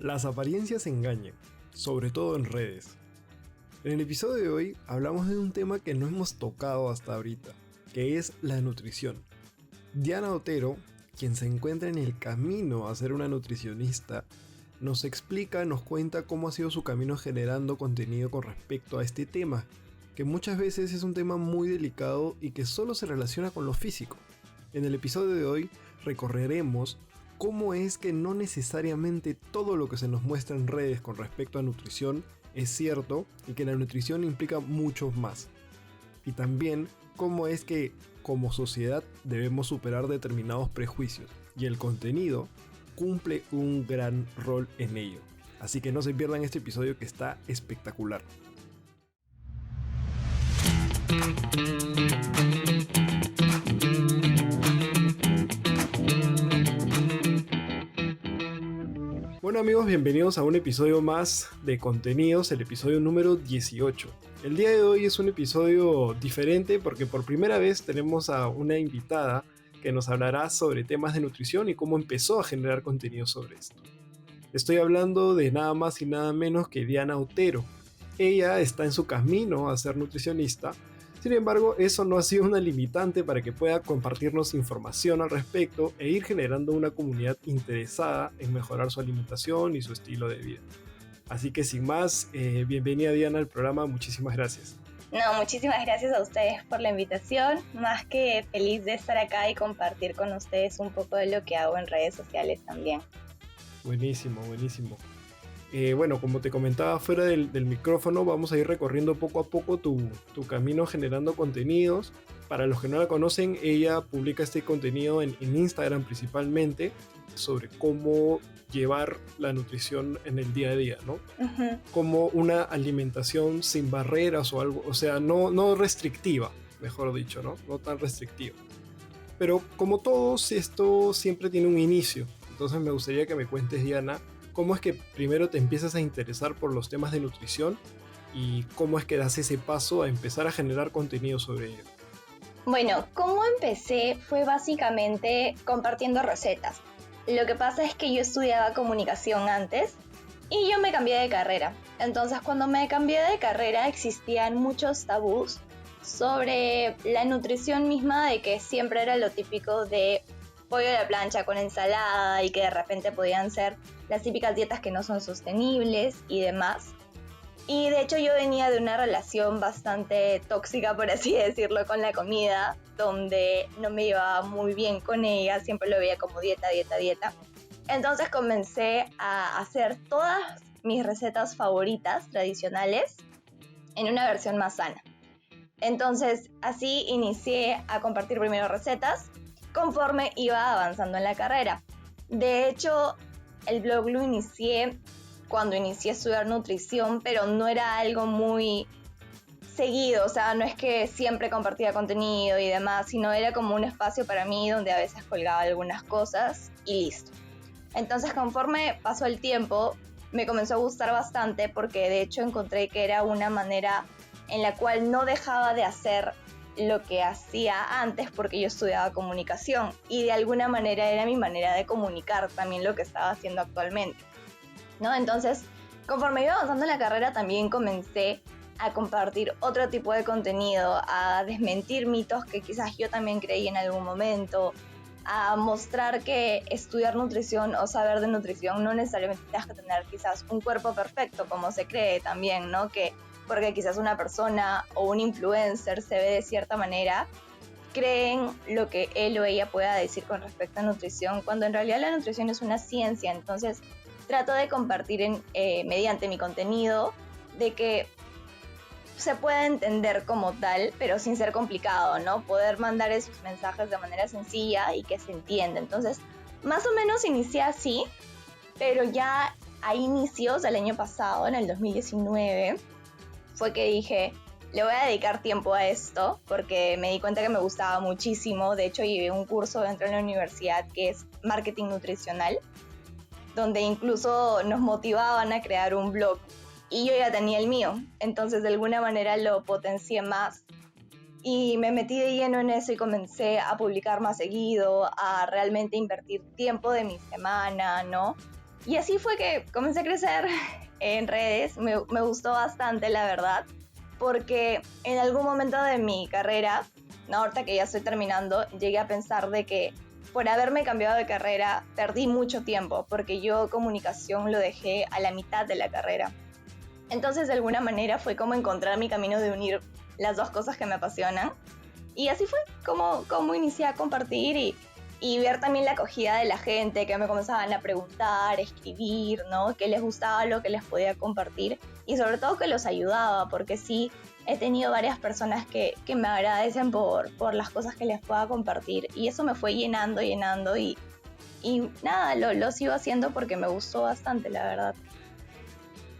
Las apariencias engañan, sobre todo en redes. En el episodio de hoy hablamos de un tema que no hemos tocado hasta ahorita, que es la nutrición. Diana Otero, quien se encuentra en el camino a ser una nutricionista, nos explica, nos cuenta cómo ha sido su camino generando contenido con respecto a este tema, que muchas veces es un tema muy delicado y que solo se relaciona con lo físico. En el episodio de hoy recorreremos cómo es que no necesariamente todo lo que se nos muestra en redes con respecto a nutrición es cierto y que la nutrición implica mucho más. Y también cómo es que como sociedad debemos superar determinados prejuicios y el contenido cumple un gran rol en ello. Así que no se pierdan este episodio que está espectacular. Bueno amigos, bienvenidos a un episodio más de Contenidos, el episodio número 18. El día de hoy es un episodio diferente porque por primera vez tenemos a una invitada que nos hablará sobre temas de nutrición y cómo empezó a generar contenido sobre esto. Estoy hablando de nada más y nada menos que Diana Otero. Ella está en su camino a ser nutricionista. Sin embargo, eso no ha sido una limitante para que pueda compartirnos información al respecto e ir generando una comunidad interesada en mejorar su alimentación y su estilo de vida. Así que sin más, bienvenida Diana al programa, muchísimas gracias. No, muchísimas gracias a ustedes por la invitación, más que feliz de estar acá y compartir con ustedes un poco de lo que hago en redes sociales también. Buenísimo, buenísimo. Bueno, como te comentaba fuera del micrófono, vamos a ir recorriendo poco a poco tu camino generando contenidos. Para los que no la conocen, ella publica este contenido en Instagram principalmente sobre cómo llevar la nutrición en el día a día, ¿no? Uh-huh. Como una alimentación sin barreras o algo, o sea, no restrictiva, mejor dicho, ¿no? No tan restrictiva. Pero como todos, esto siempre tiene un inicio. Entonces me gustaría que me cuentes, Diana, ¿cómo es que primero te empiezas a interesar por los temas de nutrición y cómo es que das ese paso a empezar a generar contenido sobre ello? Bueno, cómo empecé fue básicamente compartiendo recetas. Lo que pasa es que yo estudiaba comunicación antes y yo me cambié de carrera. Entonces, cuando me cambié de carrera existían muchos tabús sobre la nutrición misma, de que siempre era lo típico de pollo a la plancha con ensalada y que de repente podían ser las típicas dietas que no son sostenibles y demás. Y de hecho yo venía de una relación bastante tóxica, por así decirlo, con la comida, donde no me llevaba muy bien con ella, siempre lo veía como dieta. Entonces comencé a hacer todas mis recetas favoritas tradicionales en una versión más sana. Entonces así inicié a compartir primero recetas conforme iba avanzando en la carrera. De hecho, el blog lo inicié cuando inicié a estudiar nutrición, pero no era algo muy seguido, o sea, no es que siempre compartía contenido y demás, sino era como un espacio para mí donde a veces colgaba algunas cosas y listo. Entonces, conforme pasó el tiempo, me comenzó a gustar bastante porque de hecho encontré que era una manera en la cual no dejaba de hacer lo que hacía antes porque yo estudiaba comunicación y de alguna manera era mi manera de comunicar también lo que estaba haciendo actualmente, ¿no? Entonces, conforme iba avanzando en la carrera también comencé a compartir otro tipo de contenido, a desmentir mitos que quizás yo también creí en algún momento, a mostrar que estudiar nutrición o saber de nutrición no necesariamente tienes que tener quizás un cuerpo perfecto como se cree también, ¿no? Que porque quizás una persona o un influencer se ve de cierta manera, creen lo que él o ella pueda decir con respecto a nutrición, cuando en realidad la nutrición es una ciencia. Entonces trato de compartir mediante mi contenido de que se pueda entender como tal, pero sin ser complicado, ¿no? Poder mandar esos mensajes de manera sencilla y que se entienda. Entonces, más o menos inicié así, pero ya a inicios del año pasado, en el 2019, fue que dije, le voy a dedicar tiempo a esto, porque me di cuenta que me gustaba muchísimo. De hecho, llevé un curso dentro de la universidad que es marketing nutricional, donde incluso nos motivaban a crear un blog y yo ya tenía el mío, entonces de alguna manera lo potencié más y me metí de lleno en eso y comencé a publicar más seguido, a realmente invertir tiempo de mi semana, ¿no? Y así fue que comencé a crecer en redes, me gustó bastante la verdad, porque en algún momento de mi carrera, no, ahorita que ya estoy terminando, llegué a pensar de que por haberme cambiado de carrera perdí mucho tiempo, porque yo comunicación lo dejé a la mitad de la carrera. Entonces de alguna manera fue como encontrar mi camino de unir las dos cosas que me apasionan. Y así fue como inicié a compartir y ver también la acogida de la gente, que me comenzaban a preguntar, escribir, ¿no? Qué les gustaba, lo que les podía compartir y sobre todo que los ayudaba, porque sí, he tenido varias personas que me agradecen por las cosas que les pueda compartir y eso me fue llenando y nada, lo sigo haciendo porque me gustó bastante, la verdad.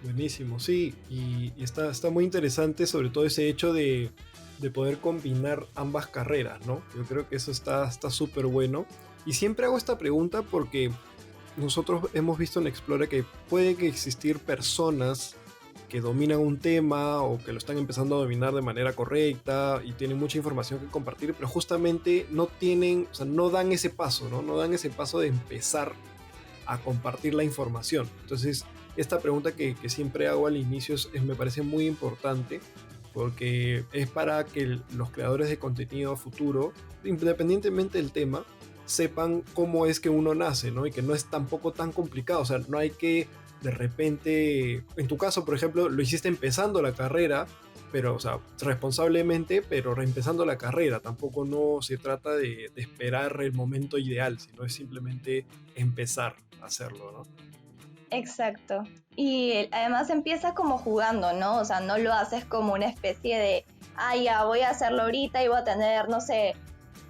Buenísimo, sí, y está muy interesante sobre todo ese hecho de poder combinar ambas carreras, ¿no? Yo creo que eso está súper bueno. Y siempre hago esta pregunta porque nosotros hemos visto en Explora que puede que existir personas que dominan un tema o que lo están empezando a dominar de manera correcta y tienen mucha información que compartir, pero justamente no tienen, o sea, no dan ese paso, ¿no? No dan ese paso de empezar a compartir la información. Entonces, esta pregunta que siempre hago al inicio me parece muy importante porque es para que los creadores de contenido a futuro, independientemente del tema, sepan cómo es que uno nace, ¿no? Y que no es tampoco tan complicado, o sea, no hay que de repente, en tu caso, por ejemplo, lo hiciste empezando la carrera, pero, o sea, responsablemente, pero reempezando la carrera, tampoco no se trata de esperar el momento ideal, sino es simplemente empezar a hacerlo, ¿no? Exacto. Y además empieza como jugando, ¿no? O sea, no lo haces como una especie de, ya voy a hacerlo ahorita y voy a tener, no sé,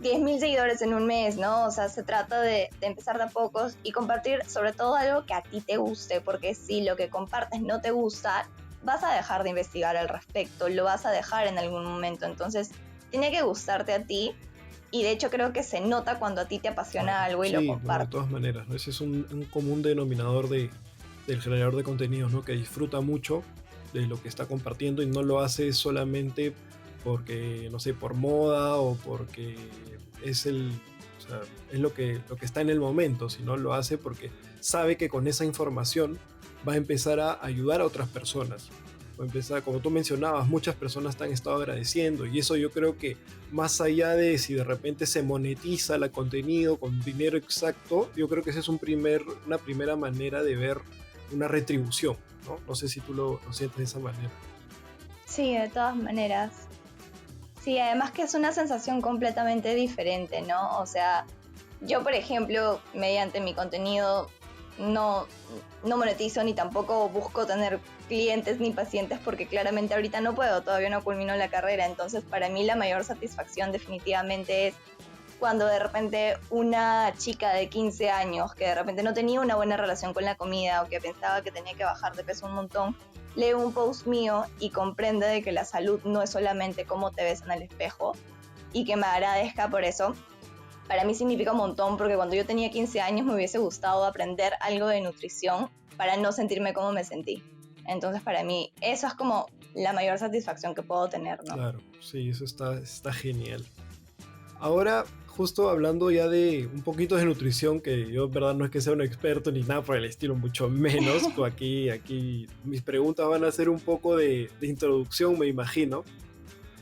10.000 seguidores en un mes, ¿no? O sea, se trata de empezar de a pocos y compartir sobre todo algo que a ti te guste, porque si lo que compartes no te gusta, vas a dejar de investigar al respecto, lo vas a dejar en algún momento. Entonces, tiene que gustarte a ti. Y de hecho creo que se nota cuando a ti te apasiona algo y sí, lo bueno, de compartes. todas maneras, ¿no? Ese es un común denominador del generador de contenidos, ¿no? Que disfruta mucho de lo que está compartiendo y no lo hace solamente porque, no sé, por moda o porque es o sea, es lo que está en el momento, sino lo hace porque sabe que con esa información va a empezar a ayudar a otras personas. Va a empezar, como tú mencionabas, muchas personas te han estado agradeciendo y eso yo creo que más allá de si de repente se monetiza el contenido con dinero exacto, yo creo que esa es una primera manera de ver una retribución, ¿no? No sé si tú lo sientes de esa manera. Sí, de todas maneras. Sí, además que es una sensación completamente diferente, ¿no? O sea, yo, por ejemplo, mediante mi contenido no monetizo ni tampoco busco tener clientes ni pacientes porque claramente ahorita no puedo, todavía no culmino la carrera. Entonces, para mí la mayor satisfacción definitivamente es cuando de repente una chica de 15 años que de repente no tenía una buena relación con la comida o que pensaba que tenía que bajar de peso un montón, lee un post mío y comprende de que la salud no es solamente cómo te ves en el espejo y que me agradezca por eso. Para mí significa un montón porque cuando yo tenía 15 años me hubiese gustado aprender algo de nutrición para no sentirme como me sentí. Entonces para mí eso es como la mayor satisfacción que puedo tener, ¿no? Claro, sí, eso está genial. Ahora, justo hablando ya de un poquito de nutrición, que yo en verdad no es que sea un experto ni nada por el estilo, mucho menos. Aquí mis preguntas van a ser un poco de introducción, me imagino.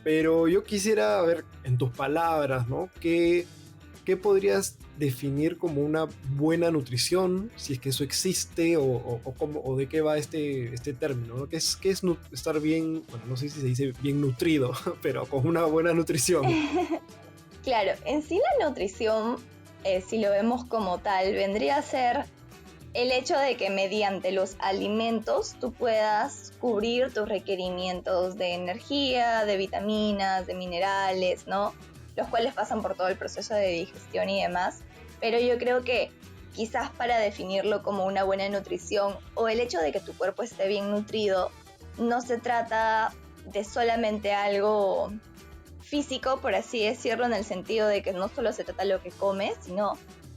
Pero yo quisiera ver en tus palabras, ¿no? ¿Qué podrías definir como una buena nutrición? Si es que eso existe o de qué va este término, ¿no? ¿Qué es estar bien, bueno, no sé si se dice bien nutrido, pero con una buena nutrición? Claro, en sí la nutrición, si lo vemos como tal, vendría a ser el hecho de que mediante los alimentos tú puedas cubrir tus requerimientos de energía, de vitaminas, de minerales, ¿no? Los cuales pasan por todo el proceso de digestión y demás. Pero yo creo que quizás para definirlo como una buena nutrición o el hecho de que tu cuerpo esté bien nutrido, no se trata de solamente algo físico, por así decirlo, en el sentido de que no solo se trata de lo que comes, sino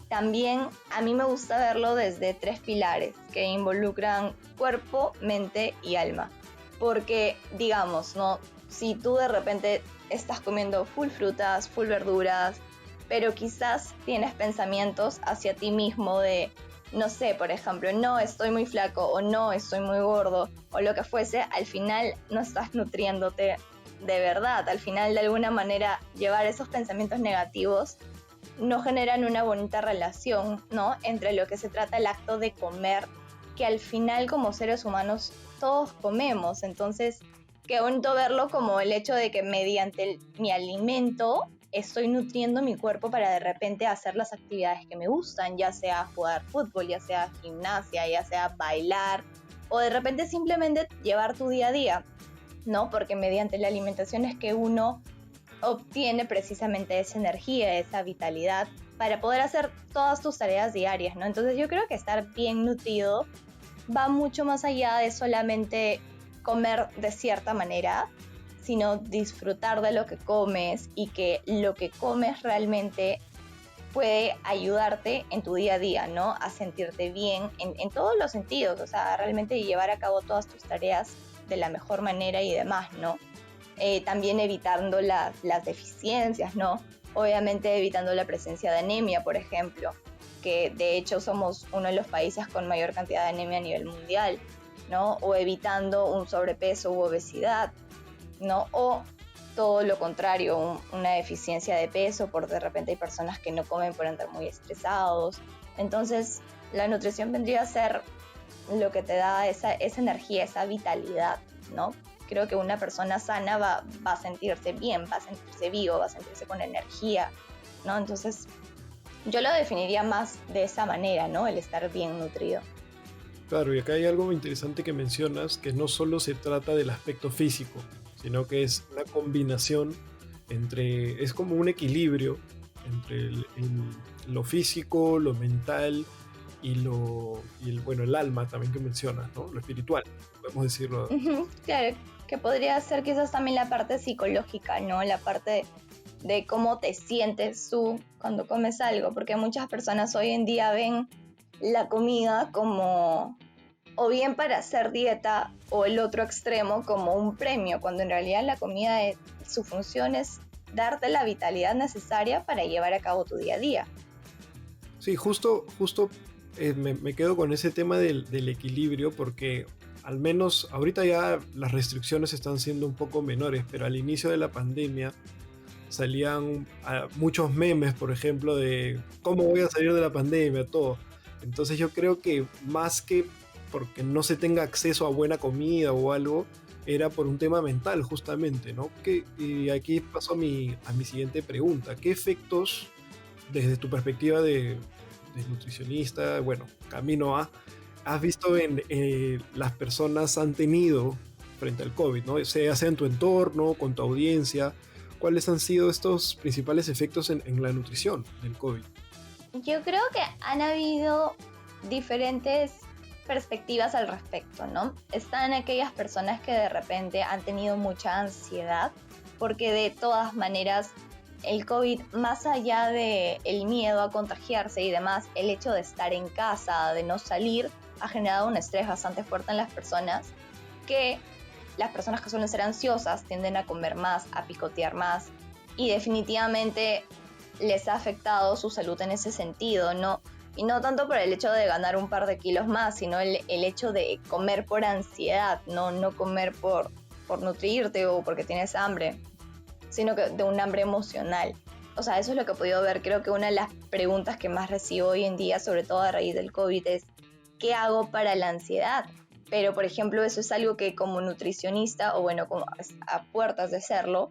también a mí me gusta verlo desde 3 pilares que involucran cuerpo, mente y alma. Porque, digamos, ¿no? Si tú de repente estás comiendo full frutas, full verduras, pero quizás tienes pensamientos hacia ti mismo de no sé, por ejemplo, no estoy muy flaco o no estoy muy gordo o lo que fuese, al final no estás nutriéndote de verdad. Al final, de alguna manera, llevar esos pensamientos negativos no generan una bonita relación, ¿no? Entre lo que se trata el acto de comer, que al final como seres humanos todos comemos. Entonces, qué bonito verlo como el hecho de que mediante mi alimento estoy nutriendo mi cuerpo para de repente hacer las actividades que me gustan, ya sea jugar fútbol, ya sea gimnasia, ya sea bailar, o de repente simplemente llevar tu día a día, ¿no? Porque mediante la alimentación es que uno obtiene precisamente esa energía, esa vitalidad para poder hacer todas tus tareas diarias, ¿no? Entonces yo creo que estar bien nutrido va mucho más allá de solamente comer de cierta manera, sino disfrutar de lo que comes y que lo que comes realmente puede ayudarte en tu día a día, ¿no? A sentirte bien en todos los sentidos, o sea, realmente llevar a cabo todas tus tareas de la mejor manera y demás, ¿no? También evitando las deficiencias, ¿no? Obviamente evitando la presencia de anemia, por ejemplo, que de hecho somos uno de los países con mayor cantidad de anemia a nivel mundial, ¿no? O evitando un sobrepeso u obesidad, ¿no? O todo lo contrario, una deficiencia de peso, por de repente hay personas que no comen por andar muy estresados. Entonces, la nutrición vendría a ser lo que te da esa energía, esa vitalidad, ¿no? Creo que una persona sana va a sentirse bien, va a sentirse vivo, va a sentirse con energía, ¿no? Entonces, yo lo definiría más de esa manera, ¿no? El estar bien nutrido. Claro, y acá hay algo interesante que mencionas, que no solo se trata del aspecto físico, sino que es una combinación es como un equilibrio entre lo físico, lo mental bueno, el alma también que mencionas, ¿no? Lo espiritual, podemos decirlo. Claro, que podría ser quizás también la parte psicológica, ¿no? La parte de cómo te sientes tú cuando comes algo, porque muchas personas hoy en día ven la comida como o bien para hacer dieta o el otro extremo como un premio, cuando en realidad la comida su función es darte la vitalidad necesaria para llevar a cabo tu día a día. Sí, justo me quedo con ese tema del equilibrio porque al menos ahorita ya las restricciones están siendo un poco menores, pero al inicio de la pandemia salían muchos memes, por ejemplo, de cómo voy a salir de la pandemia, todo. Entonces yo creo que más que porque no se tenga acceso a buena comida o algo, era por un tema mental justamente, ¿no? Y aquí paso a mi siguiente pregunta. ¿Qué efectos, desde tu perspectiva de nutricionista, bueno, camino a, has visto en las personas han tenido frente al COVID, ¿no? Sea en tu entorno, con tu audiencia, ¿cuáles han sido estos principales efectos en la nutrición del COVID? Yo creo que han habido diferentes perspectivas al respecto, ¿no? Están aquellas personas que de repente han tenido mucha ansiedad, porque de todas maneras el COVID, más allá de el miedo a contagiarse y demás, el hecho de estar en casa, de no salir, ha generado un estrés bastante fuerte en las personas, que las personas que suelen ser ansiosas tienden a comer más, a picotear más, y definitivamente les ha afectado su salud en ese sentido, ¿no? Y no tanto por el hecho de ganar un par de kilos más, sino el hecho de comer por ansiedad, no comer por nutrirte o porque tienes hambre, sino que de un hambre emocional. O sea, eso es lo que he podido ver. Creo que una de las preguntas que más recibo hoy en día, sobre todo a raíz del COVID, es ¿qué hago para la ansiedad? Pero, por ejemplo, eso es algo que como nutricionista, o bueno, como a puertas de serlo,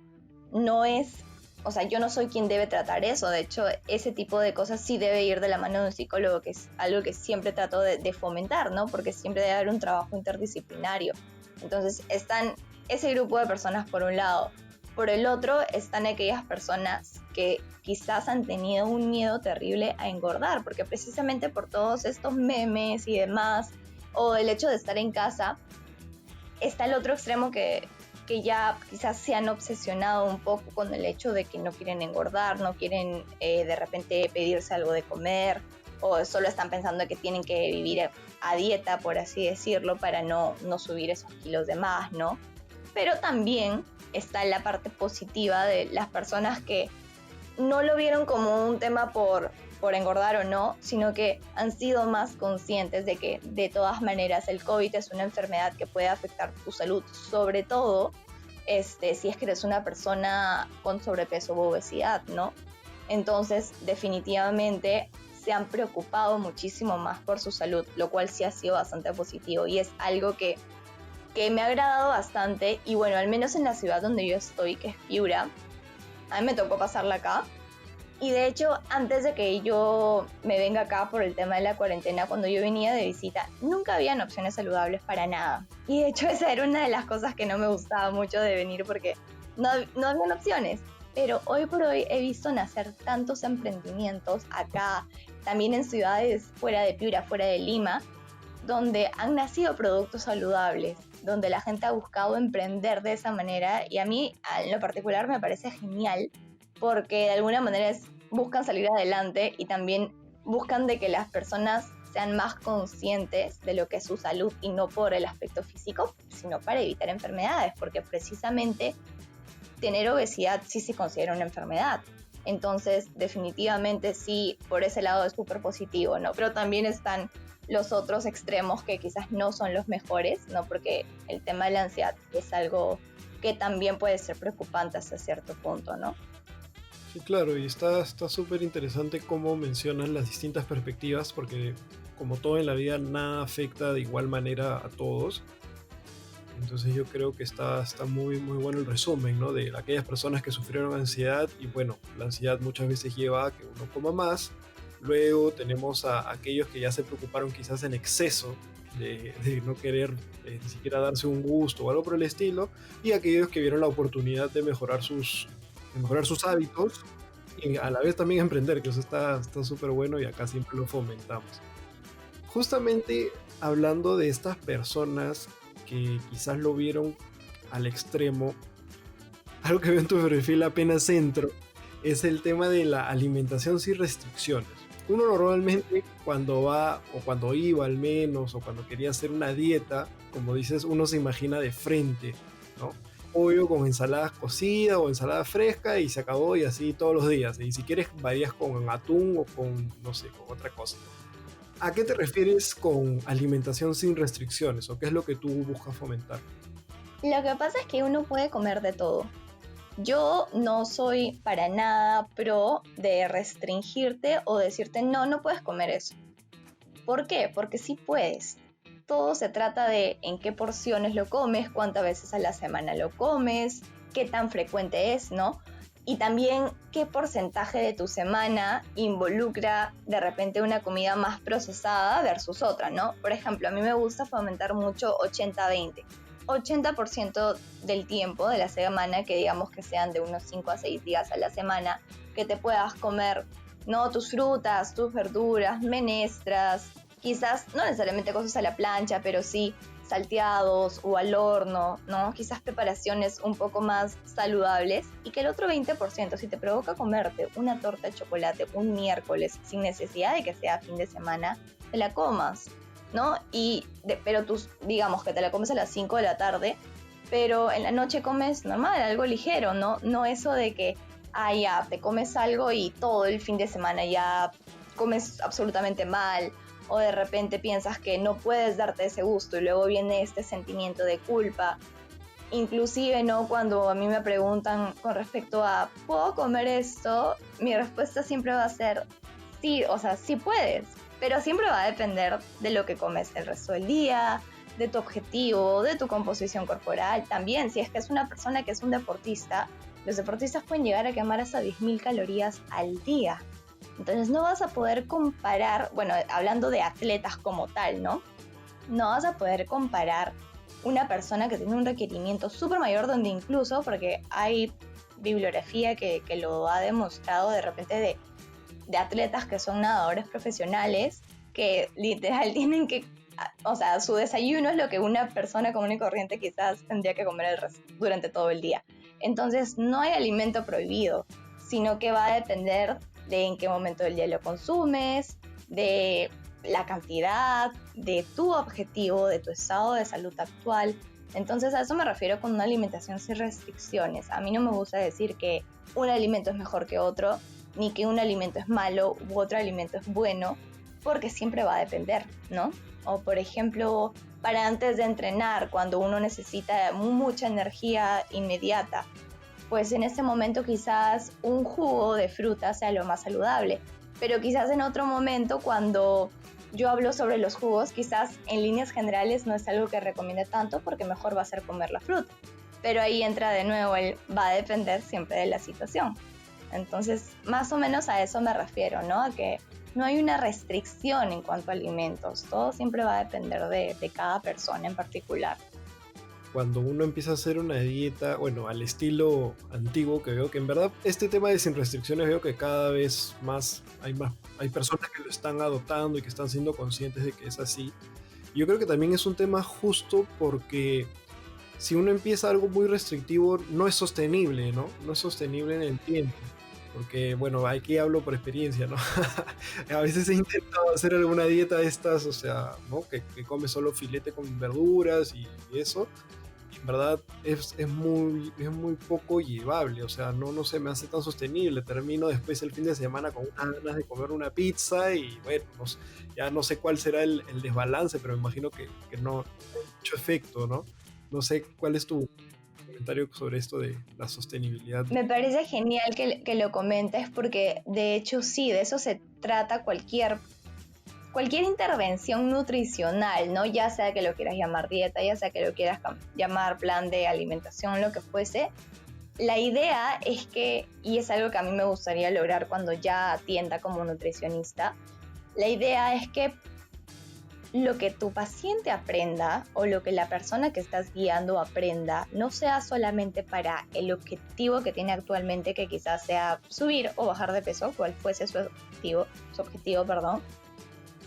no es... O sea, yo no soy quien debe tratar eso. De hecho, ese tipo de cosas sí debe ir de la mano de un psicólogo, que es algo que siempre trato de fomentar, ¿no? Porque siempre debe haber un trabajo interdisciplinario. Entonces, están ese grupo de personas por un lado. Por el otro, están aquellas personas que quizás han tenido un miedo terrible a engordar, porque precisamente por todos estos memes y demás, o el hecho de estar en casa, está el otro extremo que ya quizás se han obsesionado un poco con el hecho de que no quieren engordar, no quieren de repente pedirse algo de comer, o solo están pensando que tienen que vivir a dieta, por así decirlo, para no subir esos kilos de más, ¿no? Pero también está la parte positiva de las personas que no lo vieron como un tema por por engordar o no, sino que han sido más conscientes de que de todas maneras el COVID es una enfermedad que puede afectar tu salud, sobre todo si es que eres una persona con sobrepeso u obesidad, ¿no? Entonces, definitivamente se han preocupado muchísimo más por su salud, lo cual sí ha sido bastante positivo y es algo que me ha agradado bastante. Y bueno, al menos en la ciudad donde yo estoy, que es Piura, a mí me tocó pasarla acá. Y de hecho, antes de que yo me venga acá por el tema de la cuarentena, cuando yo venía de visita, nunca habían opciones saludables para nada. Y de hecho, esa era una de las cosas que no me gustaba mucho de venir, porque no habían opciones. Pero hoy por hoy he visto nacer tantos emprendimientos acá, también en ciudades fuera de Piura, fuera de Lima, donde han nacido productos saludables, donde la gente ha buscado emprender de esa manera, y a mí en lo particular me parece genial, porque de alguna manera buscan salir adelante y también buscan de que las personas sean más conscientes de lo que es su salud y no por el aspecto físico, sino para evitar enfermedades, porque precisamente tener obesidad sí se considera una enfermedad. Entonces, definitivamente sí, por ese lado es súper positivo, ¿no? Pero también están los otros extremos que quizás no son los mejores, ¿no? Porque el tema de la ansiedad es algo que también puede ser preocupante hasta cierto punto, ¿no? Sí, claro, y está súper interesante cómo mencionan las distintas perspectivas, porque como todo en la vida, nada afecta de igual manera a todos. Entonces yo creo que está muy, muy bueno el resumen, ¿no? De aquellas personas que sufrieron ansiedad, y bueno, la ansiedad muchas veces lleva a que uno coma más. Luego tenemos a aquellos que ya se preocuparon quizás en exceso de no querer ni siquiera darse un gusto o algo por el estilo, y aquellos que vieron la oportunidad de mejorar sus hábitos y a la vez también emprender, que eso está súper bueno y acá siempre lo fomentamos. Justamente hablando de estas personas que quizás lo vieron al extremo, algo que veo en tu perfil apenas entro, es el tema de la alimentación sin restricciones. Uno normalmente cuando va, o cuando iba al menos, o cuando quería hacer una dieta, como dices, uno se imagina de frente, ¿no? Pollo con ensalada cocida o ensalada fresca y se acabó, y así todos los días. Y si quieres varías con atún o con, no sé, con otra cosa. ¿A qué te refieres con alimentación sin restricciones, o qué es lo que tú buscas fomentar? Lo que pasa es que uno puede comer de todo. Yo no soy para nada pro de restringirte o decirte no puedes comer eso. ¿Por qué? Porque sí puedes. Todo se trata de en qué porciones lo comes, cuántas veces a la semana lo comes, qué tan frecuente es, ¿no? Y también qué porcentaje de tu semana involucra de repente una comida más procesada versus otra, ¿no? Por ejemplo, a mí me gusta fomentar mucho 80-20. 80% del tiempo de la semana, que digamos que sean de unos 5 a 6 días a la semana, que te puedas comer, ¿no? Tus frutas, tus verduras, menestras, quizás no necesariamente cosas a la plancha, pero sí salteados o al horno, ¿no? Quizás preparaciones un poco más saludables, y que el otro 20%, si te provoca comerte una torta de chocolate un miércoles sin necesidad de que sea fin de semana, te la comas, ¿no? Pero tú, digamos que te la comes a las 5 de la tarde, pero en la noche comes normal, algo ligero, ¿no? No eso de que, ya, te comes algo y todo el fin de semana ya comes absolutamente mal, o de repente piensas que no puedes darte ese gusto y luego viene este sentimiento de culpa. Inclusive, ¿no? Cuando a mí me preguntan con respecto a ¿puedo comer esto? Mi respuesta siempre va a ser sí, o sea, sí puedes, pero siempre va a depender de lo que comes el resto del día, de tu objetivo, de tu composición corporal. También, si es que es una persona que es un deportista, los deportistas pueden llegar a quemar hasta 10.000 calorías al día. Entonces no vas a poder comparar, bueno, hablando de atletas como tal, ¿no? No vas a poder comparar una persona que tiene un requerimiento súper mayor, donde incluso, porque hay bibliografía que lo ha demostrado de repente de atletas que son nadadores profesionales, que literal tienen que, o sea, su desayuno es lo que una persona común y corriente quizás tendría que comer durante todo el día. Entonces no hay alimento prohibido, sino que va a depender de en qué momento del día lo consumes, de la cantidad, de tu objetivo, de tu estado de salud actual. Entonces a eso me refiero con una alimentación sin restricciones. A mí no me gusta decir que un alimento es mejor que otro, ni que un alimento es malo u otro alimento es bueno, porque siempre va a depender, ¿no? O por ejemplo, para antes de entrenar, cuando uno necesita mucha energía inmediata, pues en ese momento quizás un jugo de fruta sea lo más saludable, pero quizás en otro momento, cuando yo hablo sobre los jugos, quizás en líneas generales no es algo que recomiende tanto, porque mejor va a ser comer la fruta, pero ahí entra de nuevo va a depender siempre de la situación. Entonces, más o menos a eso me refiero, ¿no? A que no hay una restricción en cuanto a alimentos, todo siempre va a depender de cada persona en particular. Cuando uno empieza a hacer una dieta, bueno, al estilo antiguo, que veo que en verdad este tema de sin restricciones veo que cada vez más, hay personas que lo están adoptando y que están siendo conscientes de que es así. Yo creo que también es un tema justo porque si uno empieza algo muy restrictivo, no es sostenible, ¿no? No es sostenible en el tiempo. Porque, bueno, aquí hablo por experiencia, ¿no? A veces he intentado hacer alguna dieta de estas, o sea, ¿no? Que come solo filete con verduras y eso. Y en verdad es muy poco llevable, o sea, no se me hace tan sostenible. Termino después el fin de semana con unas ganas de comer una pizza y, bueno, ya no sé cuál será el desbalance, pero me imagino que no tiene mucho efecto, ¿no? No sé cuál es tu comentario sobre esto de la sostenibilidad. Me parece genial que lo comentes, porque de hecho sí, de eso se trata cualquier intervención nutricional, ¿no? Ya sea que lo quieras llamar dieta, ya sea que lo quieras llamar plan de alimentación, lo que fuese. La idea es que, y es algo que a mí me gustaría lograr cuando ya atienda como nutricionista, la idea es que lo que tu paciente aprenda o lo que la persona que estás guiando aprenda no sea solamente para el objetivo que tiene actualmente, que quizás sea subir o bajar de peso, cual fuese su objetivo,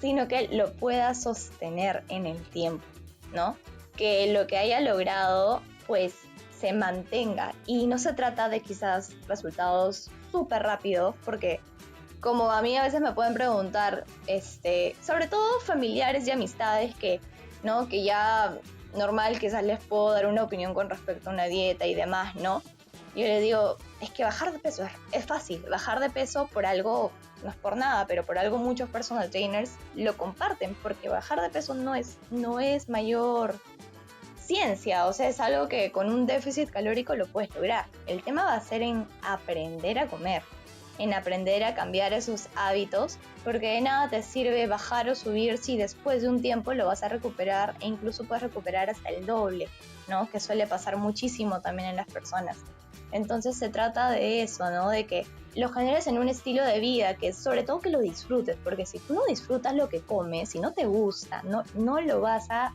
sino que lo pueda sostener en el tiempo, ¿no? Que lo que haya logrado pues se mantenga, y no se trata de quizás resultados súper rápidos, porque como a mí a veces me pueden preguntar, sobre todo familiares y amistades ¿no? Que ya normal quizás les puedo dar una opinión con respecto a una dieta y demás, ¿no? Yo les digo, es que bajar de peso es fácil, bajar de peso por algo, no es por nada, pero por algo muchos personal trainers lo comparten, porque bajar de peso no es mayor ciencia, o sea, es algo que con un déficit calórico lo puedes lograr. El tema va a ser en aprender a comer, en aprender a cambiar esos hábitos, porque de nada te sirve bajar o subir si después de un tiempo lo vas a recuperar, e incluso puedes recuperar hasta el doble, ¿no? Que suele pasar muchísimo también en las personas. Entonces se trata de eso, ¿no? De que lo generes en un estilo de vida, que sobre todo que lo disfrutes, porque si tú no disfrutas lo que comes, si no te gusta, no lo vas a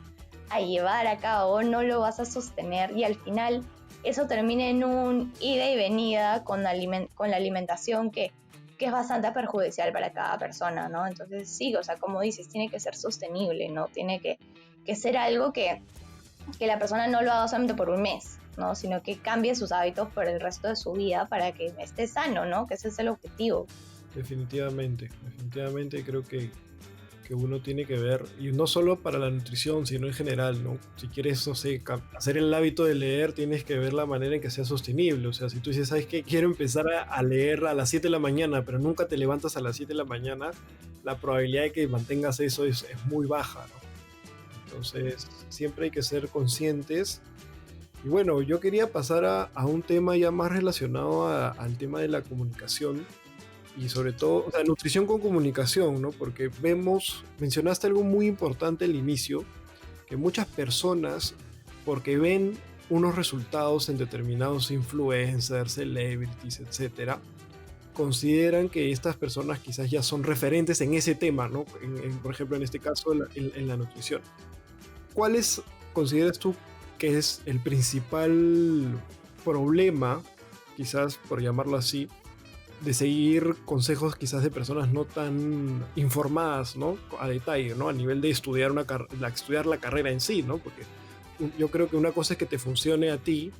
llevar a cabo, no lo vas a sostener, y al final eso termina en un ida y venida con la alimentación que es bastante perjudicial para cada persona, ¿no? Entonces sí, o sea, como dices, tiene que ser sostenible, ¿no? Tiene que ser algo que la persona no lo haga solamente por un mes, ¿no? Sino que cambie sus hábitos por el resto de su vida para que esté sano, ¿no? Que ese es el objetivo. Definitivamente creo que uno tiene que ver, y no solo para la nutrición, sino en general, ¿no? Si quieres, no sé, hacer el hábito de leer, tienes que ver la manera en que sea sostenible. O sea, si tú dices, ¿sabes qué? Quiero empezar a leer a las 7 de la mañana, pero nunca te levantas a las 7 de la mañana, la probabilidad de que mantengas eso es muy baja, ¿no? Entonces, siempre hay que ser conscientes. Y bueno, yo quería pasar a un tema ya más relacionado al tema de la comunicación, y sobre todo, o sea, nutrición con comunicación, ¿no? Porque mencionaste algo muy importante al inicio, que muchas personas, porque ven unos resultados en determinados influencers, celebrities, etcétera, consideran que estas personas quizás ya son referentes en ese tema, ¿no? Por ejemplo, en este caso, en la nutrición. ¿Cuáles consideras tú que es el principal problema, quizás por llamarlo así, de seguir consejos quizás de personas no tan informadas, ¿no? A detalle, ¿no? A nivel de estudiar estudiar la carrera en sí, ¿no? Porque yo creo que una cosa es que te funcione a ti,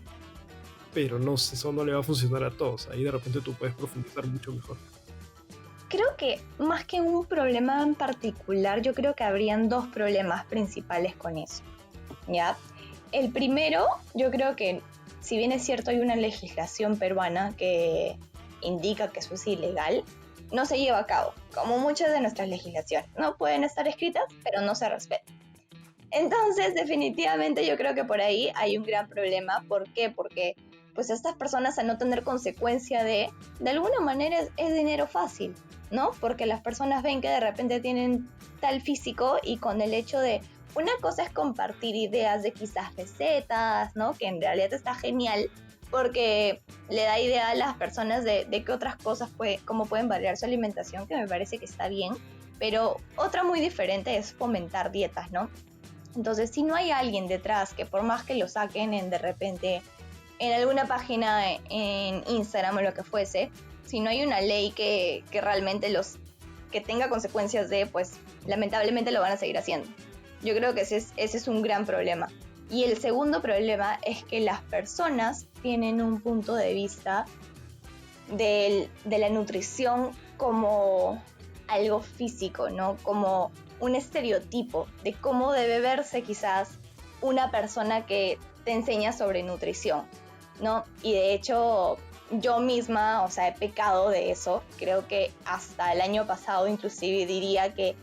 pero eso no le va a funcionar a todos. Ahí de repente tú puedes profundizar mucho mejor. Creo que más que un problema en particular, yo creo que habrían dos problemas principales con eso, ¿ya? El primero, yo creo que, si bien es cierto, hay una legislación peruana que indica que eso es ilegal, no se lleva a cabo, como muchas de nuestras legislaciones. No pueden estar escritas, pero no se respetan. Entonces, definitivamente yo creo que por ahí hay un gran problema. ¿Por qué? Porque pues estas personas, al no tener consecuencia de alguna manera es dinero fácil, ¿no? Porque las personas ven que de repente tienen tal físico y con el hecho de, una cosa es compartir ideas de quizás recetas, ¿no? Que en realidad está genial porque le da idea a las personas de qué otras cosas, cómo pueden variar su alimentación, que me parece que está bien. Pero otra muy diferente es fomentar dietas, ¿no? Entonces, si no hay alguien detrás que por más que lo saquen de repente en alguna página en Instagram o lo que fuese, si no hay una ley que realmente que tenga consecuencias pues lamentablemente lo van a seguir haciendo. Yo creo que ese es un gran problema. Y el segundo problema es que las personas tienen un punto de vista de la nutrición como algo físico, ¿no? Como un estereotipo de cómo debe verse quizás una persona que te enseña sobre nutrición, ¿no? Y de hecho yo misma, o sea, he pecado de eso. Creo que hasta el año pasado inclusive diría que,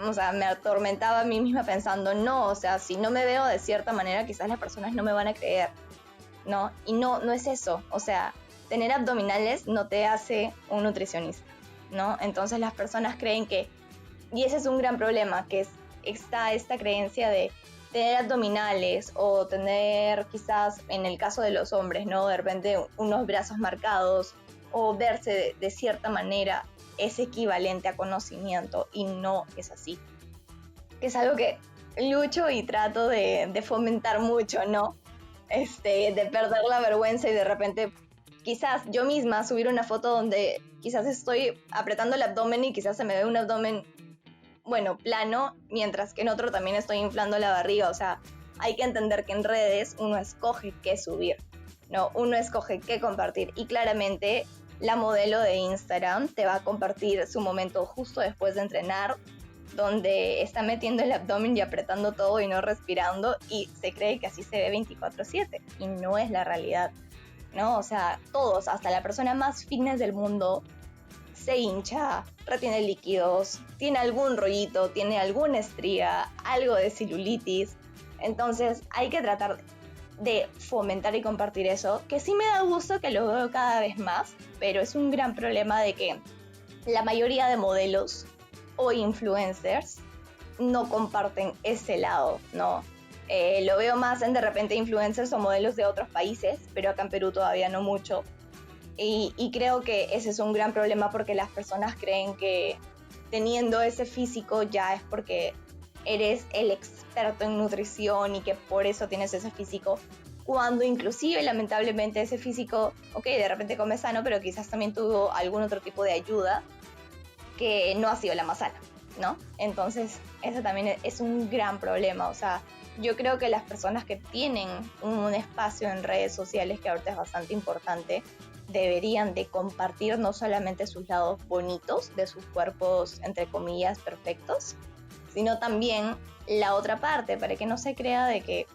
o sea, me atormentaba a mí misma pensando, no, o sea, si no me veo de cierta manera quizás las personas no me van a creer, ¿no? Y no es eso, o sea, tener abdominales no te hace un nutricionista, ¿no? Entonces las personas creen que, y ese es un gran problema, que está esta creencia de tener abdominales o tener quizás, en el caso de los hombres, ¿no? De repente unos brazos marcados o verse de cierta manera es equivalente a conocimiento, y no es así. Es algo que lucho y trato de fomentar mucho, ¿no? De perder la vergüenza y de repente quizás yo misma subir una foto donde quizás estoy apretando el abdomen y quizás se me ve un abdomen, bueno, plano, mientras que en otro también estoy inflando la barriga. O sea, hay que entender que en redes uno escoge qué subir, ¿no? Uno escoge qué compartir, y claramente la modelo de Instagram te va a compartir su momento justo después de entrenar, donde está metiendo el abdomen y apretando todo y no respirando, y se cree que así se ve 24/7, y no es la realidad, ¿no? O sea, todos, hasta la persona más fitness del mundo, se hincha, retiene líquidos, tiene algún rollito, tiene alguna estría, algo de celulitis. Entonces hay que tratar de fomentar y compartir eso, que sí me da gusto que lo veo cada vez más, pero es un gran problema de que la mayoría de modelos o influencers no comparten ese lado, ¿no? Lo veo más en de repente influencers o modelos de otros países, pero acá en Perú todavía no mucho. Y creo que ese es un gran problema, porque las personas creen que teniendo ese físico ya es porque eres el experto en nutrición y que por eso tienes ese físico, cuando inclusive lamentablemente ese físico, ok, de repente come sano, pero quizás también tuvo algún otro tipo de ayuda que no ha sido la más sana, ¿no? Entonces eso también es un gran problema. O sea, yo creo que las personas que tienen un espacio en redes sociales, que ahorita es bastante importante, deberían de compartir no solamente sus lados bonitos de sus cuerpos, entre comillas, perfectos, sino también la otra parte, para que no se crea de que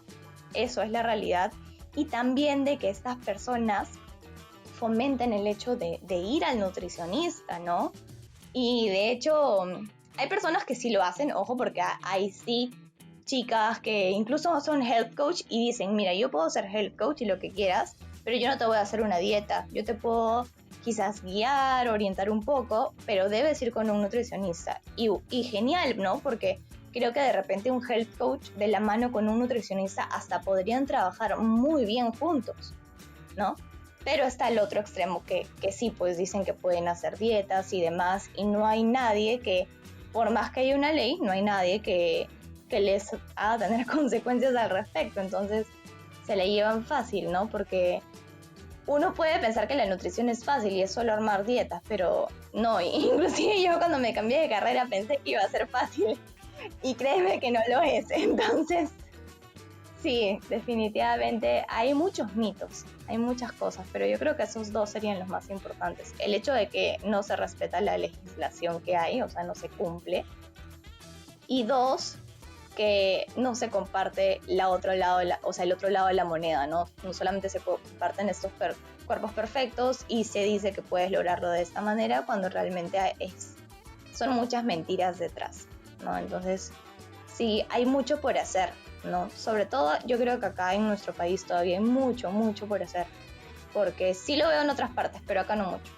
eso es la realidad, y también de que estas personas fomenten el hecho de ir al nutricionista, ¿no? Y de hecho hay personas que sí lo hacen, ojo, porque hay sí chicas que incluso son health coach y dicen, mira, yo puedo ser health coach y lo que quieras, pero yo no te voy a hacer una dieta, yo te puedo quizás guiar, orientar un poco, pero debes ir con un nutricionista. Y genial, ¿no? Porque creo que de repente un health coach de la mano con un nutricionista hasta podrían trabajar muy bien juntos, ¿no? Pero está el otro extremo que sí, pues dicen que pueden hacer dietas y demás, y no hay nadie que, por más que haya una ley, no hay nadie que les haga tener consecuencias al respecto. Entonces se le llevan fácil, ¿no? Porque uno puede pensar que la nutrición es fácil y es solo armar dietas, pero no. Inclusive yo cuando me cambié de carrera pensé que iba a ser fácil, y créeme que no lo es. Entonces sí, definitivamente hay muchos mitos, hay muchas cosas, pero yo creo que esos dos serían los más importantes. El hecho de que no se respeta la legislación que hay, o sea, no se cumple. Y dos, que no se comparte el otro lado de la moneda, ¿no? No solamente se comparten estos cuerpos perfectos y se dice que puedes lograrlo de esta manera cuando realmente son muchas mentiras detrás, ¿no? Entonces, sí, hay mucho por hacer, ¿no? Sobre todo, yo creo que acá en nuestro país todavía hay mucho, mucho por hacer, porque sí lo veo en otras partes, pero acá no mucho.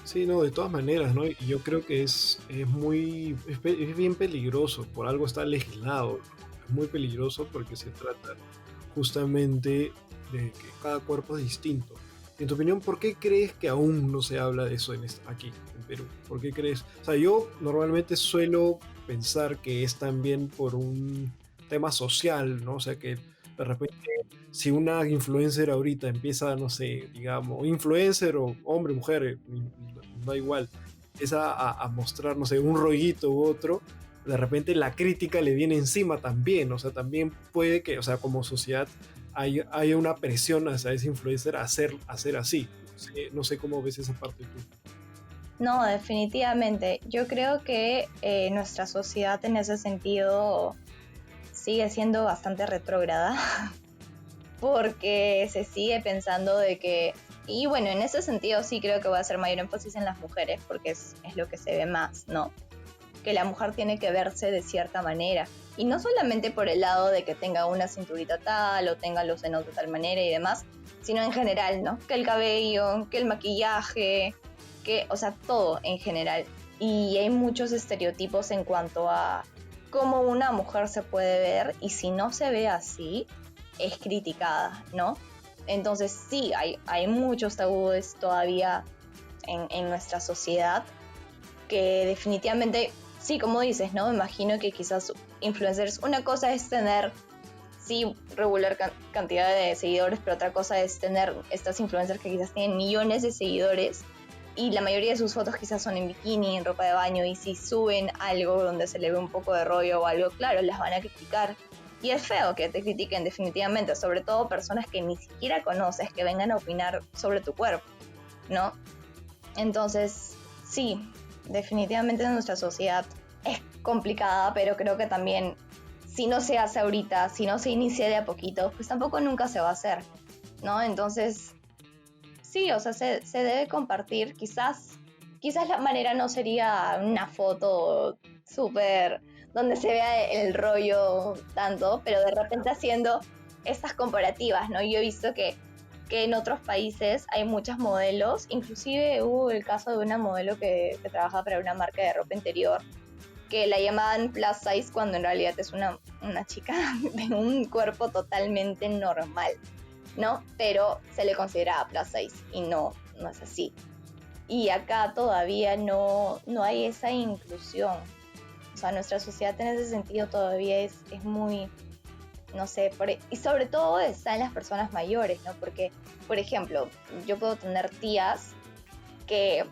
Sí, no, de todas maneras, ¿no? Y yo creo que es bien peligroso, por algo está legislado, ¿no? Es muy peligroso porque se trata justamente de que cada cuerpo es distinto. En tu opinión, ¿por qué crees que aún no se habla de eso aquí, en Perú? ¿Por qué crees? O sea, yo normalmente suelo pensar que es también por un tema social, ¿no? O sea, que de repente si una influencer ahorita empieza, no sé, digamos, influencer o hombre, mujer, da igual, empieza a mostrar, no sé, un rollito u otro, de repente la crítica le viene encima también, o sea, también puede que, o sea, como sociedad hay una presión hacia ese influencer a ser así. No sé cómo ves esa parte tú. No, definitivamente. Yo creo que nuestra sociedad en ese sentido sigue siendo bastante retrógrada porque se sigue pensando de que, y bueno, en ese sentido sí creo que va a hacer mayor énfasis en las mujeres porque es lo que se ve más, ¿no? Que la mujer tiene que verse de cierta manera. Y no solamente por el lado de que tenga una cinturita tal o tenga los senos de tal manera y demás, sino en general, ¿no? Que el cabello, que el maquillaje, o sea, todo en general. Y hay muchos estereotipos en cuanto a cómo una mujer se puede ver y si no se ve así, es criticada, ¿no? Entonces sí, hay muchos tabúes todavía en nuestra sociedad que definitivamente, sí, como dices, ¿no? Me imagino que quizás influencers, una cosa es tener, sí, regular cantidad de seguidores, pero otra cosa es tener estas influencers que quizás tienen millones de seguidores y la mayoría de sus fotos quizás son en bikini, en ropa de baño, y si suben algo donde se le ve un poco de rollo o algo, claro, las van a criticar. Y es feo que te critiquen definitivamente, sobre todo personas que ni siquiera conoces, que vengan a opinar sobre tu cuerpo, ¿no? Entonces, sí, definitivamente nuestra sociedad es complicada, pero creo que también si no se hace ahorita, si no se inicia de a poquito, pues tampoco nunca se va a hacer, ¿no? Entonces, sí, o sea, se debe compartir. Quizás la manera no sería una foto súper donde se vea el rollo tanto, pero de repente haciendo estas comparativas, ¿no? Yo he visto que en otros países hay muchas modelos, inclusive hubo el caso de una modelo que trabaja para una marca de ropa interior, que la llamaban plus size cuando en realidad es una chica de un cuerpo totalmente normal, ¿no? Pero se le consideraba plus size y no es así. Y acá todavía no hay esa inclusión. O sea, nuestra sociedad en ese sentido todavía es muy, no sé, y sobre todo está en las personas mayores, ¿no? Porque, por ejemplo, yo puedo tener tías que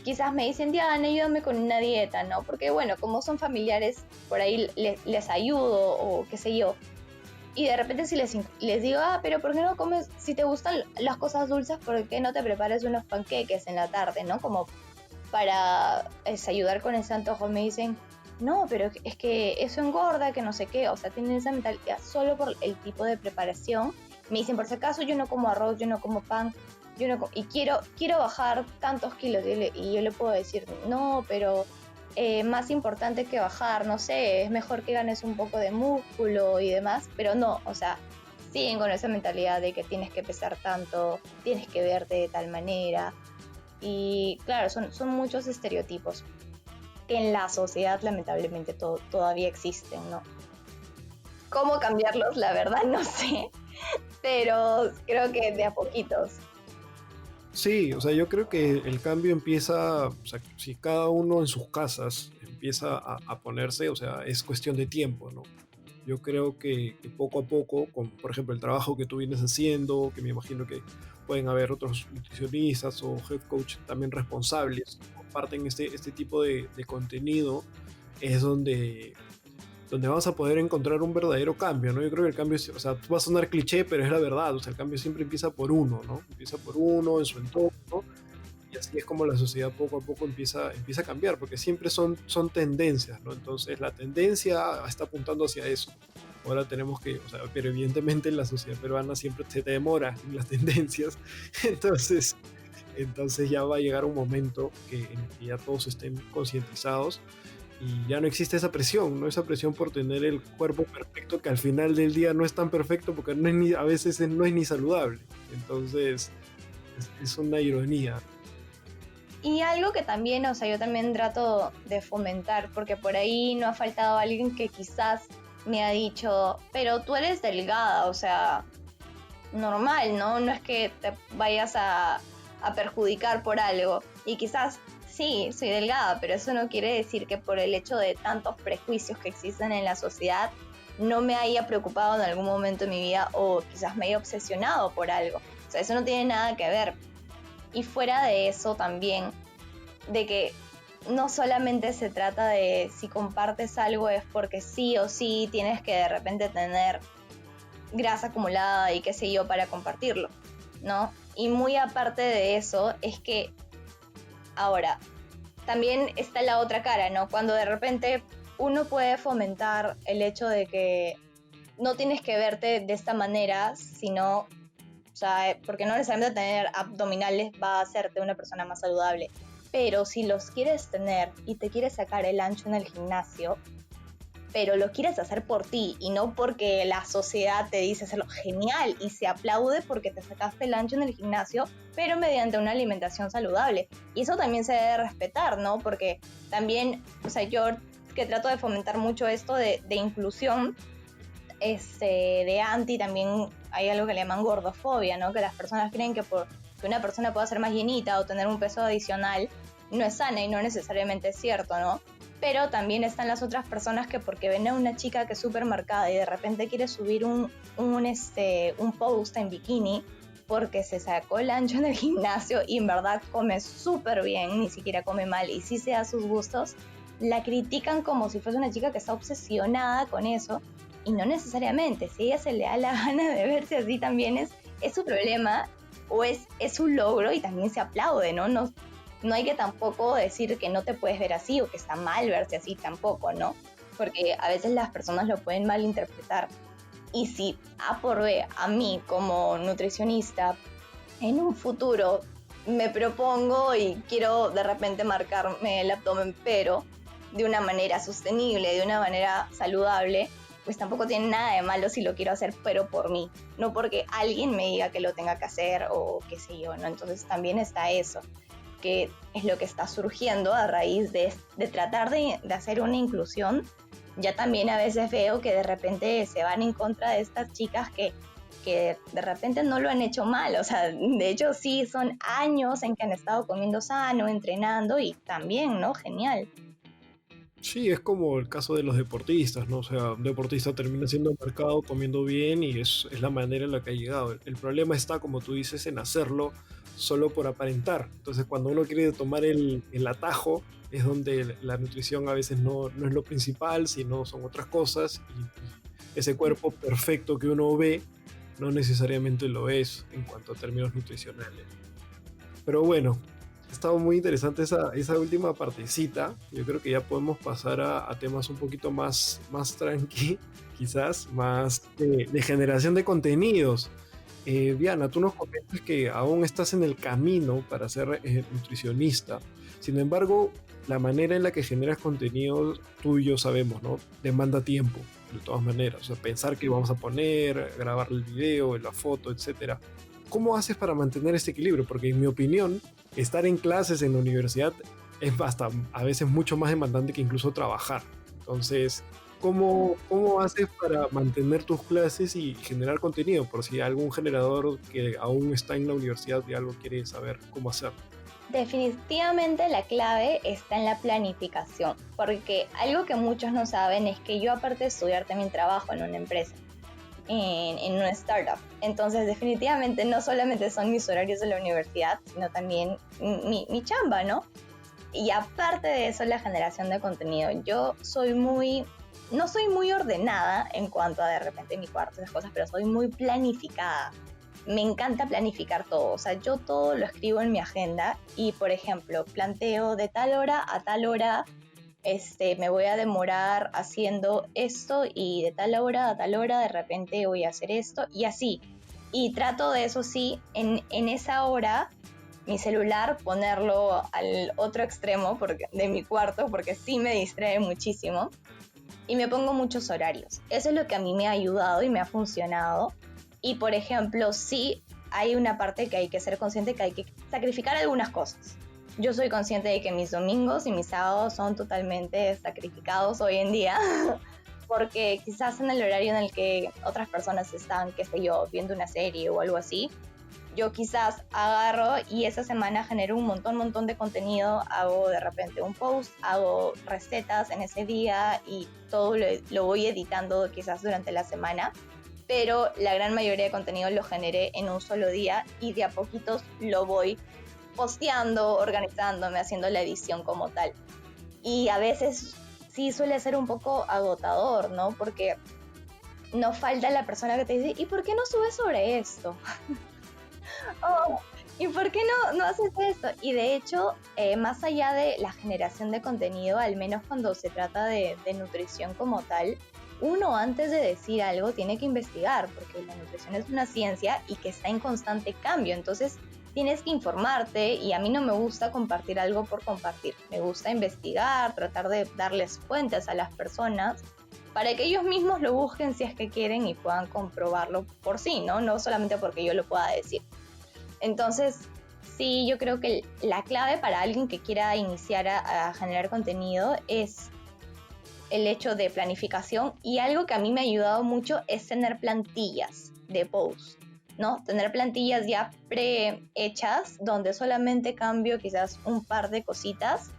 quizás me dicen, Diana, ayúdame con una dieta, ¿no? Porque, bueno, como son familiares, por ahí les ayudo o qué sé yo. Y de repente si les digo, pero ¿por qué no comes? Si te gustan las cosas dulces, ¿por qué no te preparas unos panqueques en la tarde, ¿no? Como para ayudar con ese antojo. Me dicen, no, pero es que eso engorda, que no sé qué. O sea, tienen esa mentalidad solo por el tipo de preparación. Me dicen, por si acaso, yo no como arroz, yo no como pan, y quiero bajar tantos kilos. Y yo le puedo decir, no, pero más importante que bajar, no sé, es mejor que ganes un poco de músculo y demás, pero no, o sea, siguen con esa mentalidad de que tienes que pesar tanto, tienes que verte de tal manera, y claro, son muchos estereotipos que en la sociedad lamentablemente todavía existen, ¿no? ¿Cómo cambiarlos? La verdad no sé, pero creo que de a poquitos. Sí, o sea, yo creo que el cambio empieza, o sea, si cada uno en sus casas empieza a ponerse, o sea, es cuestión de tiempo, ¿no? Yo creo que poco a poco, con, por ejemplo, el trabajo que tú vienes haciendo, que me imagino que pueden haber otros nutricionistas o head coach también responsables, que comparten este tipo de contenido, es donde vamos a poder encontrar un verdadero cambio, ¿no? Yo creo que el cambio, o sea, va a sonar cliché, pero es la verdad, o sea, el cambio siempre empieza por uno, ¿no? Empieza por uno, en su entorno, y así es como la sociedad poco a poco empieza a cambiar, porque siempre son tendencias, ¿no? Entonces la tendencia está apuntando hacia eso. Ahora tenemos que, o sea, pero evidentemente la sociedad peruana siempre se demora en las tendencias, entonces, entonces ya va a llegar un momento en el que ya todos estén concientizados y ya no existe esa presión, ¿no? Esa presión por tener el cuerpo perfecto que al final del día no es tan perfecto porque no es a veces no es ni saludable. Entonces es una ironía. Y algo que también, o sea, yo también trato de fomentar, porque por ahí no ha faltado alguien que quizás me ha dicho, pero tú eres delgada, o sea, normal, ¿no? No es que te vayas a perjudicar por algo. Y quizás sí, soy delgada, pero eso no quiere decir que por el hecho de tantos prejuicios que existen en la sociedad no me haya preocupado en algún momento de mi vida o quizás me haya obsesionado por algo. O sea, eso no tiene nada que ver. Y fuera de eso también, de que no solamente se trata de si compartes algo es porque sí o sí tienes que de repente tener grasa acumulada y qué sé yo para compartirlo, ¿no? Y muy aparte de eso es que ahora también está la otra cara, ¿no? Cuando de repente uno puede fomentar el hecho de que no tienes que verte de esta manera, sino, o sea, porque no necesariamente tener abdominales va a hacerte una persona más saludable, pero si los quieres tener y te quieres sacar el ancho en el gimnasio, pero lo quieres hacer por ti y no porque la sociedad te dice hacerlo, genial, y se aplaude porque te sacaste el ancho en el gimnasio, pero mediante una alimentación saludable. Y eso también se debe respetar, ¿no? Porque también, o sea, yo que trato de fomentar mucho esto de inclusión, de anti, también hay algo que le llaman gordofobia, ¿no? Que las personas creen que que una persona pueda ser más llenita o tener un peso adicional no es sana y no necesariamente es cierto, ¿no? Pero también están las otras personas que porque ven a una chica que es súper marcada y de repente quiere subir un post en bikini porque se sacó el ancho en el gimnasio y en verdad come súper bien, ni siquiera come mal y sí se da sus gustos, la critican como si fuese una chica que está obsesionada con eso y no necesariamente, si ella se le da la gana de verse así también es su problema o es su logro y también se aplaude, ¿no? No hay que tampoco decir que no te puedes ver así o que está mal verse así tampoco, ¿no? Porque a veces las personas lo pueden malinterpretar. Y si A por B, a mí como nutricionista, en un futuro me propongo y quiero de repente marcarme el abdomen, pero de una manera sostenible, de una manera saludable, pues tampoco tiene nada de malo si lo quiero hacer, pero por mí, no porque alguien me diga que lo tenga que hacer o qué sé yo, ¿no? Entonces también está eso, que es lo que está surgiendo a raíz de tratar de hacer una inclusión. Ya también a veces veo que de repente se van en contra de estas chicas que de repente no lo han hecho mal, o sea, de hecho sí son años en que han estado comiendo sano, entrenando y también, ¿no? Genial. Sí, es como el caso de los deportistas, ¿no? O sea, un deportista termina siendo marcado comiendo bien y es la manera en la que ha llegado. El problema está, como tú dices, en hacerlo solo por aparentar. Entonces, cuando uno quiere tomar el atajo, es donde la nutrición a veces no es lo principal, sino son otras cosas. Y ese cuerpo perfecto que uno ve no necesariamente lo es en cuanto a términos nutricionales. Pero bueno, ha estado muy interesante esa última partecita. Yo creo que ya podemos pasar a temas un poquito más tranqui, quizás, más de generación de contenidos. Diana, tú nos comentas que aún estás en el camino para ser nutricionista. Sin embargo, la manera en la que generas contenido, tú y yo sabemos, ¿no? Demanda tiempo, de todas maneras. O sea, pensar qué vamos a poner, grabar el video, la foto, etcétera. ¿Cómo haces para mantener este equilibrio? Porque en mi opinión, estar en clases en la universidad es hasta a veces mucho más demandante que incluso trabajar. Entonces, ¿cómo haces para mantener tus clases y generar contenido? Por si algún generador que aún está en la universidad y algo quiere saber cómo hacerlo. Definitivamente la clave está en la planificación, porque algo que muchos no saben es que yo aparte de estudiar también trabajo en una empresa, en una startup. Entonces definitivamente no solamente son mis horarios de la universidad, sino también mi chamba, ¿no? Y aparte de eso, la generación de contenido. Yo no soy muy ordenada en cuanto a de repente mi cuarto, esas cosas, pero soy muy planificada. me encanta planificar todo, o sea, yo todo lo escribo en mi agenda y, por ejemplo, planteo de tal hora a tal hora, me voy a demorar haciendo esto y de tal hora a tal hora de repente voy a hacer esto y así. Y trato de eso sí, en esa hora, mi celular ponerlo al otro extremo de mi cuarto porque sí me distrae muchísimo y me pongo muchos horarios. Eso es lo que a mí me ha ayudado y me ha funcionado. Y por ejemplo, sí hay una parte que hay que ser consciente que hay que sacrificar algunas cosas. Yo soy consciente de que mis domingos y mis sábados son totalmente sacrificados hoy en día, porque quizás en el horario en el que otras personas están, qué sé yo, viendo una serie o algo así, yo quizás agarro y esa semana genero un montón de contenido, hago de repente un post, hago recetas en ese día y todo lo voy editando quizás durante la semana, pero la gran mayoría de contenido lo generé en un solo día y de a poquitos lo voy posteando, organizándome, haciendo la edición como tal. Y a veces sí suele ser un poco agotador, ¿no? Porque no falta la persona que te dice, ¿y por qué no subes sobre esto? Oh, ¿y por qué no haces esto? Y de hecho, más allá de la generación de contenido, al menos cuando se trata de nutrición como tal, uno antes de decir algo tiene que investigar, porque la nutrición es una ciencia y que está en constante cambio. Entonces, tienes que informarte y a mí no me gusta compartir algo por compartir. Me gusta investigar, tratar de darles fuentes a las personas para que ellos mismos lo busquen si es que quieren y puedan comprobarlo por sí, ¿no? No solamente porque yo lo pueda decir. Entonces, sí, yo creo que la clave para alguien que quiera iniciar a generar contenido es el hecho de planificación, y algo que a mí me ha ayudado mucho es tener plantillas de posts, ¿no? Tener plantillas ya prehechas donde solamente cambio quizás un par de cositas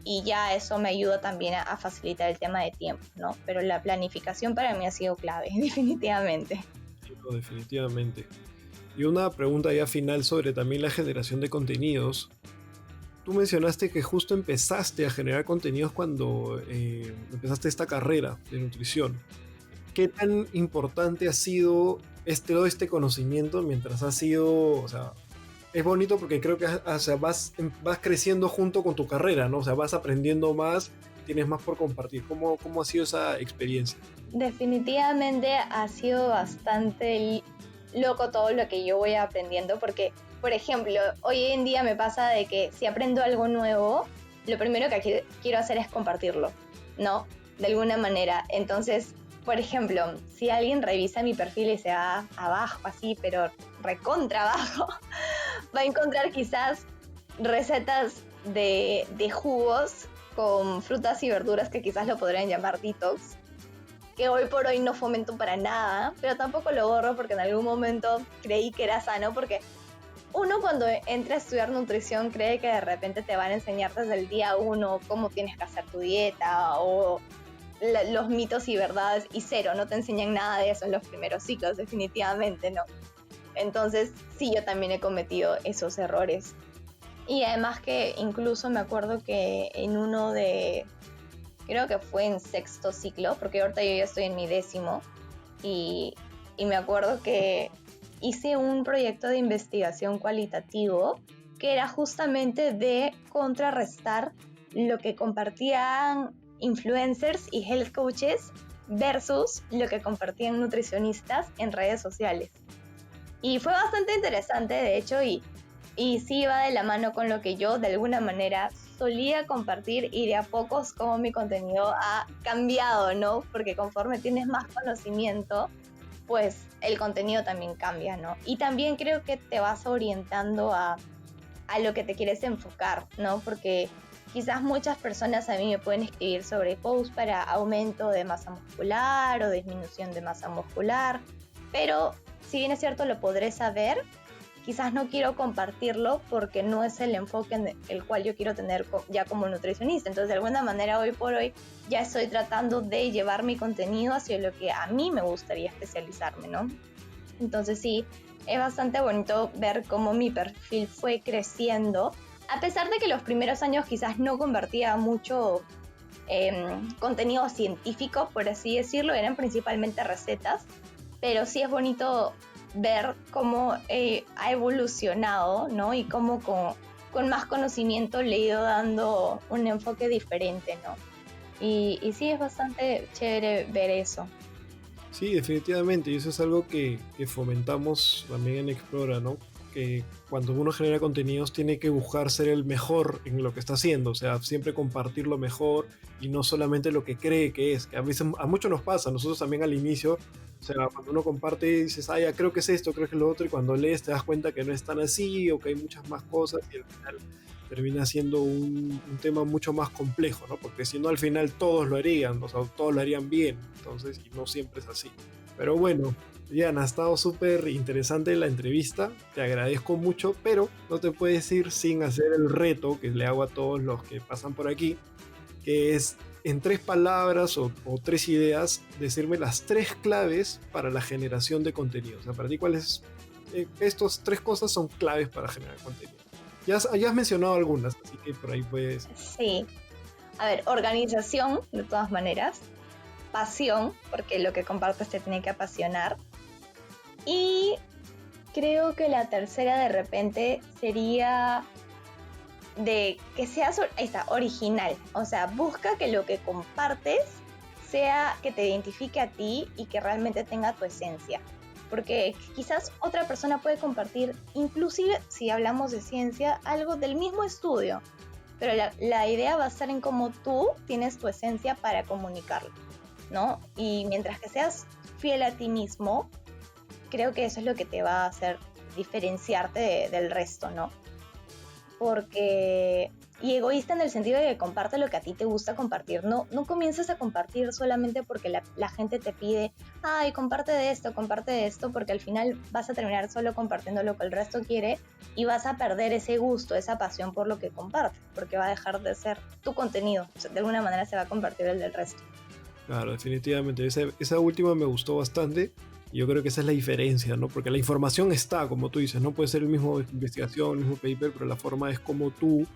y ya eso me ayuda también a facilitar el tema de tiempo, ¿no? Pero la planificación para mí ha sido clave, definitivamente. Definitivamente. Y una pregunta ya final sobre también la generación de contenidos. Tú mencionaste que justo empezaste a generar contenidos cuando empezaste esta carrera de nutrición. ¿Qué tan importante ha sido todo este conocimiento mientras has sido, o sea, es bonito porque creo que vas creciendo junto con tu carrera, ¿no? O sea, vas aprendiendo más, tienes más por compartir. ¿Cómo ha sido esa experiencia? Definitivamente ha sido bastante loco todo lo que yo voy aprendiendo porque, por ejemplo, hoy en día me pasa de que si aprendo algo nuevo, lo primero que quiero hacer es compartirlo, ¿no? De alguna manera. Entonces, por ejemplo, si alguien revisa mi perfil y se va abajo así, pero recontra abajo, va a encontrar quizás recetas de jugos con frutas y verduras que quizás lo podrían llamar detox, que hoy por hoy no fomento para nada, pero tampoco lo borro porque en algún momento creí que era sano, porque uno cuando entra a estudiar nutrición cree que de repente te van a enseñar desde el día 1 cómo tienes que hacer tu dieta o los mitos y verdades, y cero, no te enseñan nada de eso en los primeros ciclos, definitivamente no. Entonces sí, yo también he cometido esos errores. Y además que incluso me acuerdo que en uno de, creo que fue en sexto ciclo, porque ahorita yo ya estoy en mi 10º, y me acuerdo que hice un proyecto de investigación cualitativo que era justamente de contrarrestar lo que compartían influencers y health coaches versus lo que compartían nutricionistas en redes sociales. Y fue bastante interesante, de hecho, y sí va de la mano con lo que yo de alguna manera solía compartir, y de a pocos como mi contenido ha cambiado, ¿no? Porque conforme tienes más conocimiento, pues el contenido también cambia, ¿no? Y también creo que te vas orientando a lo que te quieres enfocar, ¿no? Porque quizás muchas personas a mí me pueden escribir sobre posts para aumento de masa muscular o disminución de masa muscular, pero si bien es cierto lo podré saber, quizás no quiero compartirlo porque no es el enfoque en el cual yo quiero tener ya como nutricionista. Entonces, de alguna manera, hoy por hoy, ya estoy tratando de llevar mi contenido hacia lo que a mí me gustaría especializarme, ¿no? Entonces, sí, es bastante bonito ver cómo mi perfil fue creciendo, a pesar de que los primeros años quizás no convertía mucho contenido científico, por así decirlo, eran principalmente recetas, pero sí es bonito ver cómo ha evolucionado, ¿no? Y cómo con más conocimiento le he ido dando un enfoque diferente, ¿no? Y sí, es bastante chévere ver eso. Sí, definitivamente, y eso es algo que fomentamos también en Explora, ¿no? Que cuando uno genera contenidos tiene que buscar ser el mejor en lo que está haciendo, o sea, siempre compartir lo mejor y no solamente lo que cree que es, que a veces a muchos nos pasa, nosotros también al inicio, o sea, cuando uno comparte dices, ah, ya creo que es esto, creo que es lo otro, y cuando lees te das cuenta que no es tan así o que hay muchas más cosas y al final termina siendo un tema mucho más complejo, ¿no? Porque si no, al final todos lo harían, o sea, todos lo harían bien, entonces, y no siempre es así. Pero bueno, Diana, ha estado súper interesante la entrevista, te agradezco mucho, pero no te puedes ir sin hacer el reto que le hago a todos los que pasan por aquí, que es en 3 palabras o 3 ideas, decirme las 3 claves para la generación de contenido. O sea, para ti, ¿cuáles? Estos 3 cosas son claves para generar contenido. Ya has mencionado algunas, así que por ahí puedes. Sí. A ver, organización, de todas maneras. Pasión, porque lo que compartes te tiene que apasionar. Y creo que la tercera de repente sería de que seas original. O sea, busca que lo que compartes sea que te identifique a ti y que realmente tenga tu esencia. Porque quizás otra persona puede compartir, inclusive si hablamos de ciencia, algo del mismo estudio. Pero la idea va a estar en cómo tú tienes tu esencia para comunicarlo, ¿no? Y mientras que seas fiel a ti mismo, creo que eso es lo que te va a hacer diferenciarte del resto, ¿no? Porque... Y egoísta en el sentido de que comparte lo que a ti te gusta compartir. No comiences a compartir solamente porque la gente te pide, ay, comparte de esto, porque al final vas a terminar solo compartiendo lo que el resto quiere y vas a perder ese gusto, esa pasión por lo que compartes, porque va a dejar de ser tu contenido. O sea, de alguna manera se va a convertir el del resto. Claro, definitivamente. Esa última me gustó bastante. Y yo creo que esa es la diferencia, ¿no? Porque la información está, como tú dices, no puede ser el mismo investigación, el mismo paper, pero la forma es como tú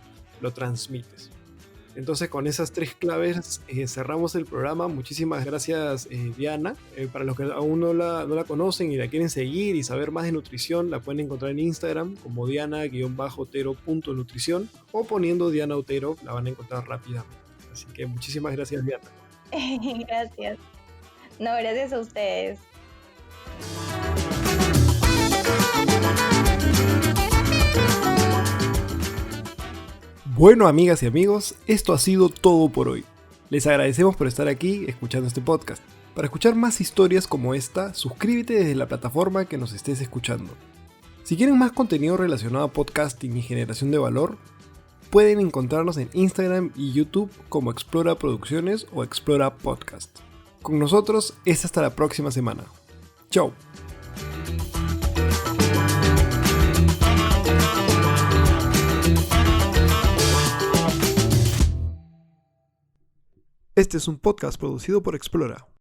lo transmites. Entonces, con esas 3 claves cerramos el programa. Muchísimas gracias, Diana. Para los que aún no la conocen y la quieren seguir y saber más de nutrición, la pueden encontrar en Instagram como diana-otero.nutrición o poniendo Diana Otero, la van a encontrar rápidamente. Así que muchísimas gracias, Diana. Gracias. No, gracias a ustedes. Bueno, amigas y amigos, esto ha sido todo por hoy. Les agradecemos por estar aquí escuchando este podcast. Para escuchar más historias como esta, suscríbete desde la plataforma que nos estés escuchando. Si quieren más contenido relacionado a podcasting y generación de valor, pueden encontrarnos en Instagram y YouTube como Explora Producciones o Explora Podcast. Con nosotros es hasta la próxima semana. Chao. Este es un podcast producido por Explora.